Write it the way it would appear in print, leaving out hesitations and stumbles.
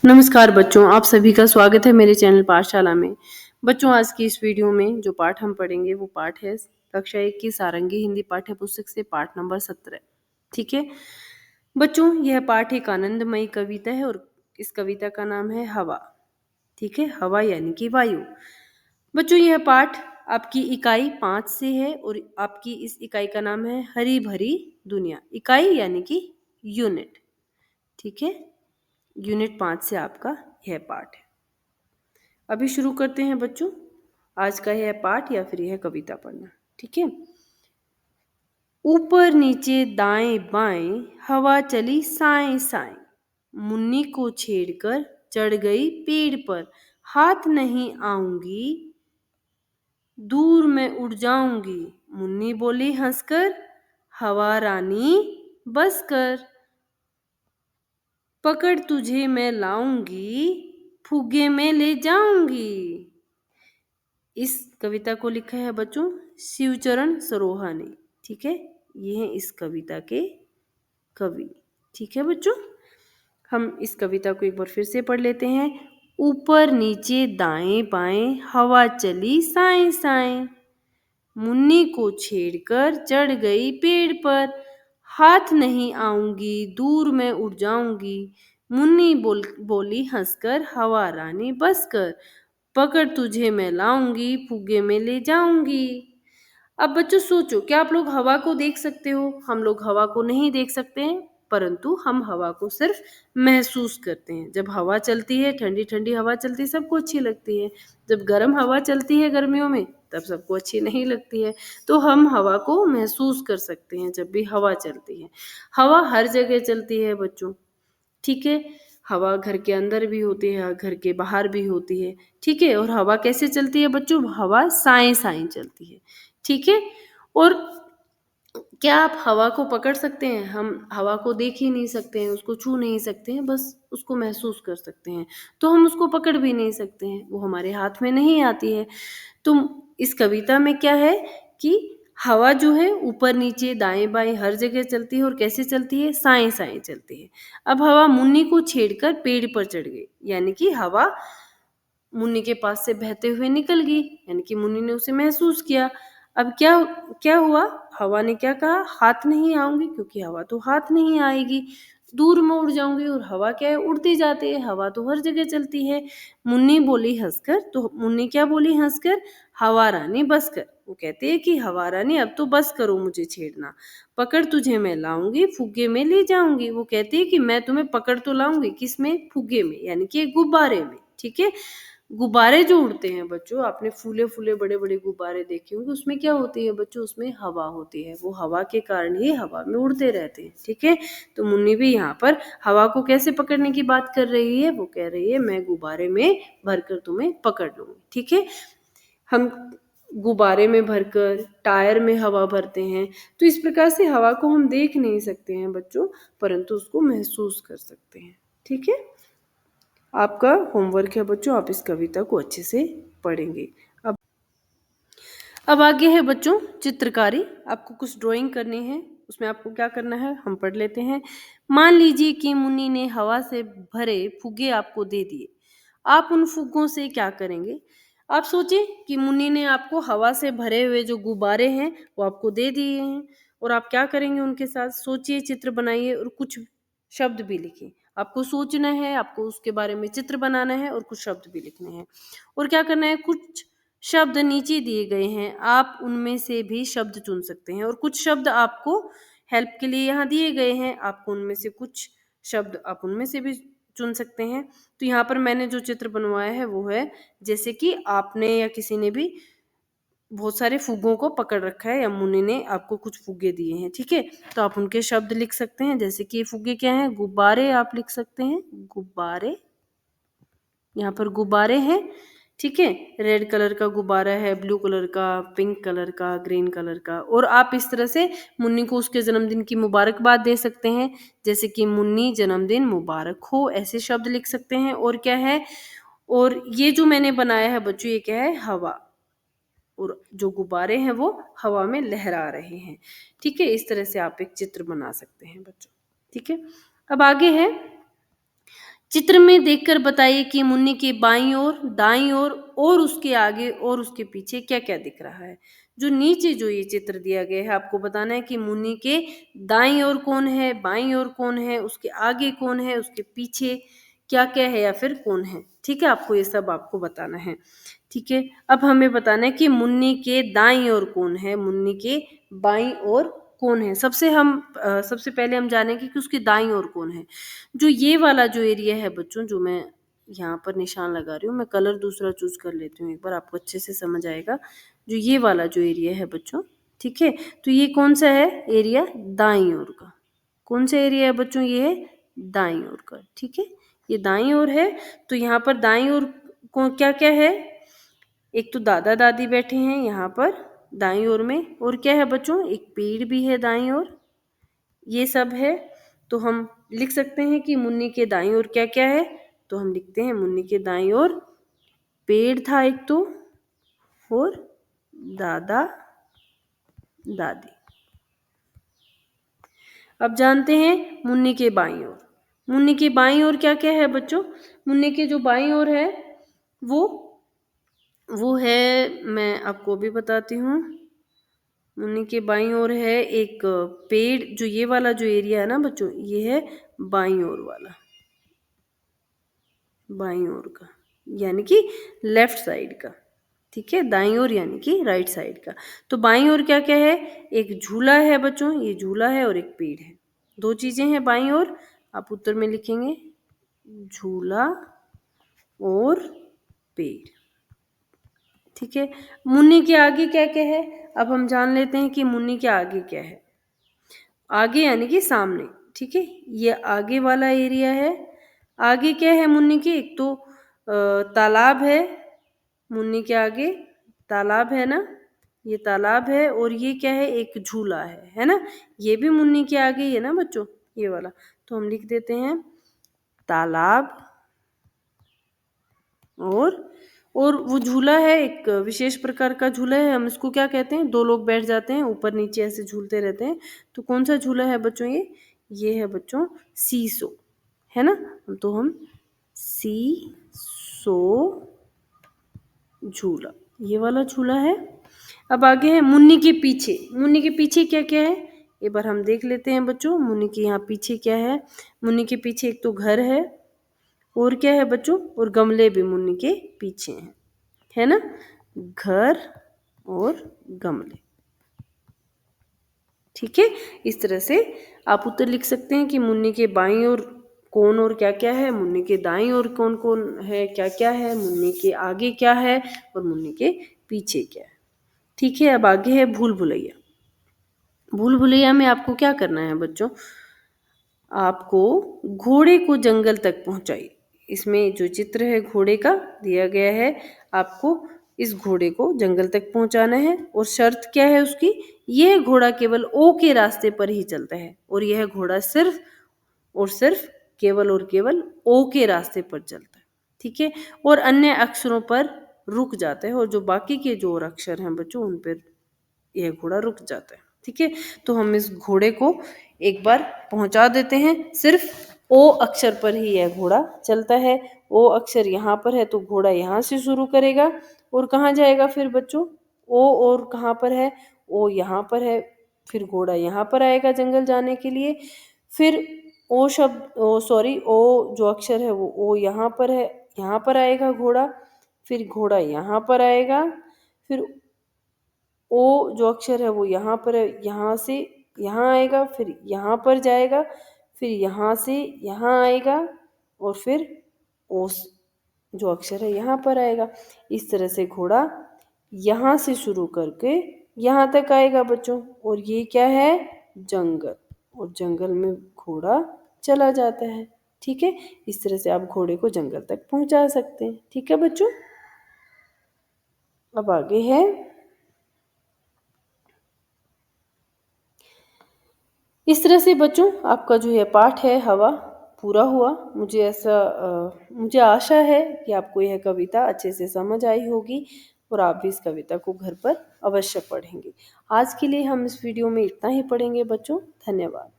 नमस्कार बच्चों, आप सभी का स्वागत है मेरे चैनल पाठशाला में। बच्चों, आज की इस वीडियो में जो पाठ हम पढ़ेंगे वो पाठ है कक्षा 1 की सारंगी हिंदी पाठ्य पुस्तक से पाठ नंबर 17। ठीक है बच्चों, यह पाठ एक आनंदमयी कविता है और इस कविता का नाम है हवा। ठीक है, हवा यानी कि वायु। बच्चों, यह पाठ आपकी इकाई 5 से है और आपकी इस इकाई का नाम है हरी भरी दुनिया। इकाई यानी कि यूनिट। ठीक है, यूनिट 5 से आपका यह पाठ है। अभी शुरू करते हैं बच्चों आज का यह पाठ या फिर यह कविता पढ़ना। ठीक है, ऊपर नीचे दाएं बाएं हवा चली साएं साएं, मुन्नी को छेड़कर चढ़ गई पेड़ पर, हाथ नहीं आऊंगी दूर मैं उड़ जाऊंगी। मुन्नी बोली हंसकर, हवा रानी बस कर, पकड़ तुझे मैं लाऊंगी फुगे में ले जाऊंगी। इस कविता को लिखा है बच्चों शिवचरण सरोहा ने। ठीक है, ये हैं इस कविता के कवि। ठीक है बच्चों, हम इस कविता को एक बार फिर से पढ़ लेते हैं। ऊपर नीचे दाएं बाएं हवा चली साएं साएं, मुन्नी को छेड़कर चढ़ गई पेड़ पर, हाथ नहीं आऊंगी दूर मैं उड़ जाऊंगी। मुन्नी बोली हंसकर, हवा रानी बस कर, पकड़ तुझे मैं लाऊंगी फुगे में ले जाऊंगी। अब बच्चों सोचो, क्या आप लोग हवा को देख सकते हो? हम लोग हवा को नहीं देख सकते हैं, परंतु हम हवा को सिर्फ महसूस करते हैं। जब हवा चलती है, ठंडी ठंडी हवा चलती है, सबको अच्छी लगती है। जब गर्म हवा चलती है गर्मियों में, तब सबको अच्छी नहीं लगती है। तो हम हवा को महसूस कर सकते हैं जब भी हवा चलती है। हवा हर जगह चलती है बच्चों। ठीक है, हवा घर के अंदर भी होती है, घर के बाहर भी होती है। ठीक है, और हवा कैसे चलती है बच्चों? हवा साएं साएं चलती है। ठीक है, और क्या आप हवा को पकड़ सकते हैं? हम हवा को देख ही नहीं सकते हैं, उसको छू नहीं सकते हैं, बस उसको महसूस कर सकते हैं। तो हम उसको पकड़ भी नहीं सकते हैं, वो हमारे हाथ में नहीं आती है। तो इस कविता में क्या है कि हवा जो है ऊपर नीचे दाएं बाएं हर जगह चलती है और कैसे चलती है? साएं साएं चलती है। अब हवा मुन्नी को छेड़कर पेड़ पर चढ़ गई, यानी कि हवा मुन्नी के पास से बहते हुए निकल गई, यानी कि मुन्नी ने उसे महसूस किया। अब क्या क्या हुआ? हवा ने क्या कहा? हाथ नहीं आऊंगी, क्योंकि हवा तो हाथ नहीं आएगी। दूर में उड़ जाऊंगी, और हवा क्या है? उड़ती जाती है, हवा तो हर जगह चलती है। मुन्नी बोली हंसकर, तो मुन्नी क्या बोली हंसकर? हवा रानी बस कर। वो कहते हैं कि हवा रानी अब तो बस करो मुझे छेड़ना, पकड़ तुझे मैं लाऊंगी फुग्गे में ले जाऊंगी। वो कहती है कि मैं तुम्हें पकड़ तो लाऊंगी, किसमें? फुग्गे में, यानी कि गुब्बारे में। ठीक है, गुब्बारे जो उड़ते हैं बच्चों, आपने फूले फूले बड़े बड़े गुब्बारे देखे होंगे, उसमें क्या होती है बच्चों? उसमें हवा होती है। वो हवा के कारण ही हवा में उड़ते रहते हैं। ठीक है, तो मुन्नी भी यहाँ पर हवा को कैसे पकड़ने की बात कर रही है? वो कह रही है मैं गुब्बारे में भरकर तुम्हें पकड़ लूंगी। ठीक है, हम गुब्बारे में भरकर टायर में हवा भरते हैं। तो इस प्रकार से हवा को हम देख नहीं सकते हैं बच्चों, परंतु उसको महसूस कर सकते हैं। ठीक है, आपका होमवर्क है बच्चों, आप इस कविता को अच्छे से पढ़ेंगे। अब अब आगे है बच्चों चित्रकारी। आपको कुछ ड्राइंग करनी है, उसमें आपको क्या करना है हम पढ़ लेते हैं। मान लीजिए कि मुन्नी ने हवा से भरे फुग्गे आपको दे दिए, आप उन फुग्गों से क्या करेंगे? आप सोचिए कि मुन्नी ने आपको हवा से भरे हुए जो गुब्बारे हैं वो आपको दे दिए हैं, और आप क्या करेंगे उनके साथ? सोचिए, चित्र बनाइए और कुछ शब्द भी लिखिए। आपको सोचना है, आपको उसके बारे में चित्र बनाना है और कुछ शब्द भी लिखने हैं। और क्या करना है? कुछ शब्द नीचे दिए गए हैं, आप उनमें से भी शब्द चुन सकते हैं, और कुछ शब्द आपको हेल्प के लिए यहाँ दिए गए हैं, आपको उनमें से कुछ शब्द आप उनमें से भी चुन सकते हैं। तो यहाँ पर मैंने जो चित्र बनवाया है वो है, जैसे कि आपने या किसी ने भी बहुत सारे फुग्गों को पकड़ रखा है, या मुन्नी ने आपको कुछ फुग्गे दिए हैं। ठीक है, तो आप उनके शब्द लिख सकते हैं, जैसे कि ये फुग्गे क्या हैं? गुब्बारे आप लिख सकते हैं, गुब्बारे। यहाँ पर गुब्बारे हैं। ठीक है, रेड कलर का गुब्बारा है, ब्लू कलर का, पिंक कलर का, ग्रीन कलर का। और आप इस तरह से मुन्नी को उसके जन्मदिन की मुबारकबाद दे सकते हैं, जैसे कि मुन्नी जन्मदिन मुबारक हो, ऐसे शब्द लिख सकते हैं। और क्या है? और ये जो मैंने बनाया है बच्चों, ये क्या है? हवा, और जो गुब्बारे हैं वो हवा में लहरा रहे हैं। ठीक है, इस तरह से आप एक चित्र बना सकते हैं बच्चों। ठीक है, अब आगे है चित्र में देखकर बताइए कि मुन्नी के बाईं ओर, दाईं ओर और उसके आगे और उसके पीछे क्या-क्या दिख रहा है। जो नीचे जो ये चित्र दिया गया है आपको बताना है कि मुन्नी के दाईं ओर कौन है, बाईं ओर कौन है, उसके आगे कौन है, उसके पीछे क्या-क्या है या फिर कौन है। ठीक है? आपको ये सब आपको बताना है। ठीक है? अब हमें बताना है कि मुन्नी के दाईं ओर कौन है, मुन्नी के बाईं ओर कौन है। सबसे पहले हम जानेंगे कि उसके दाईं ओर कौन है। जो ये वाला जो एरिया है बच्चों, जो मैं यहाँ पर निशान लगा रही हूँ, मैं कलर दूसरा चूज़ कर लेती हूँ एक बार, आपको अच्छे से समझ आएगा। जो ये वाला जो एरिया है बच्चों, ठीक है? तो ये कौन-सा है एरिया? दाईं ओर का। कौन-सा एरिया है बच्चों? ये है दाईं ओर का, ठीक है? ये दाईं ओर है, तो यहाँ पर दाईं ओर को क्या-क्या है? एक तो दादा-दादी बैठे हैं यहाँ पर दाईं ओर में, और क्या है बच्चों? एक पेड़ भी है दाईं ओर, ये सब है। तो हम लिख सकते हैं कि मुन्नी के दाईं ओर क्या-क्या है? तो हम लिखते हैं मुन्नी के दाईं ओर पेड़ था एक तो, और दादा-दादी। अब जानते हैं मुन्नी के बाईं ओर। मुन्नी के बाईं ओर क्या-क्या है बच्चों? मुन्नी के जो बाईं ओर है वो वो है, मैं आपको अभी बताती हूँ। मुन्नी के बाईं ओर है एक पेड़, जो ये वाला जो एरिया है ना बच्चों, ये है बाईं ओर वाला, बाईं ओर का, यानी कि लेफ्ट साइड का। ठीक है? दाईं ओर यानी कि राइट साइड का। तो बाईं ओर क्या-क्या है? एक झूला है बच्चों, ये झूला है और एक पेड़ है। 2 चीज़ें हैं बाईं ओर, आप उत्तर में लिखेंगे झूला और पेड़। ठीक है? मुन्नी के आगे क्या-क्या है? अब हम जान लेते हैं कि मुन्नी के आगे क्या है। आगे यानी कि सामने, ठीक है? ये आगे वाला एरिया है। आगे क्या है मुन्नी के? एक तो तालाब है, मुन्नी के आगे तालाब है ना? ये तालाब है, और ये क्या है? एक झूला है ना? ये भी मुन्नी के आगे ही है ना बच्चों, ये वाला। तो हम लिख देते हैं तालाब, और वो झूला है, एक विशेष प्रकार का झूला है। हम इसको क्या कहते हैं? 2 लोग बैठ जाते हैं, ऊपर नीचे ऐसे झूलते रहते हैं। तो कौन-सा झूला है बच्चों ये? ये है बच्चों सीसो, है ना? तो हम सीसो झूला, ये वाला झूला है। अब आगे है मुन्नी के पीछे। मुन्नी के पीछे क्या-क्या है? एक बार हम देख लेते हैं बच्चों, मुन्नी के यहाँ पीछे क्या है? मुन्नी के पीछे एक तो घर है, और क्या है बच्चों? और गमले भी मुन्नी के पीछे हैं, है ना? घर और गमले। ठीक है? इस तरह से आप उत्तर लिख सकते हैं कि मुन्नी के बाईं ओर कौन और क्या-क्या है, मुन्नी के दाईं ओर कौन-कौन है, क्या-क्या है, मुन्नी के आगे क्या है और मुन्नी के पीछे क्या है। ठीक है? अब आगे है भूल-भुलैया। भूल-भुलैया में आपको क्या करना है बच्चों? आपको घोड़े को जंगल तक पहुँचाइए। इसमें जो चित्र है घोड़े का दिया गया है, आपको इस घोड़े को जंगल तक पहुँचाना है, और शर्त क्या है उसकी? यह घोड़ा केवल ओ के रास्ते पर ही चलता है, और यह घोड़ा सिर्फ और सिर्फ केवल और केवल ओ के रास्ते पर चलता है। ठीक है? और अन्य अक्षरों पर रुक जाता है, और जो बाकी के जो और अक्षर हैं बच्चों, उन पर यह घोड़ा रुक जाता है। ठीक है? तो हम इस घोड़े को एक बार पहुंचा देते हैं। सिर्फ ओ अक्षर पर ही यह घोड़ा चलता है। ओ अक्षर यहाँ पर है, तो घोड़ा यहाँ से शुरू करेगा और कहाँ जाएगा फिर बच्चों? ओ और कहाँ पर है? ओ यहाँ पर है। फिर घोड़ा यहाँ पर आएगा जंगल जाने के लिए। फिर ओ जो अक्षर है वो ओ यहाँ पर है, यहाँ पर आएगा घोड़ा। फिर घोड़ा यहाँ पर आएगा। फिर ओ जो अक्षर है वो यहाँ पर है, यहाँ से यहाँ आएगा, फिर यहाँ पर जाएगा, फिर यहाँ से यहाँ आएगा, और फिर जो अक्षर है यहाँ पर आएगा। इस तरह से घोड़ा यहाँ से शुरू करके यहाँ तक आएगा बच्चों, और ये क्या है? जंगल, और जंगल में घोड़ा चला जाता है। ठीक है? इस तरह से आप घोड़े को जंगल तक पहुंचा सकते हैं। ठीक है बच्चों? अब आगे है इस तरह से बच्चों आपका जो यह पाठ है हवा पूरा हुआ। मुझे आशा है कि आपको यह कविता अच्छे से समझ आई होगी, और आप भी इस कविता को घर पर अवश्य पढ़ेंगे। आज के लिए हम इस वीडियो में इतना ही पढ़ेंगे बच्चों। धन्यवाद।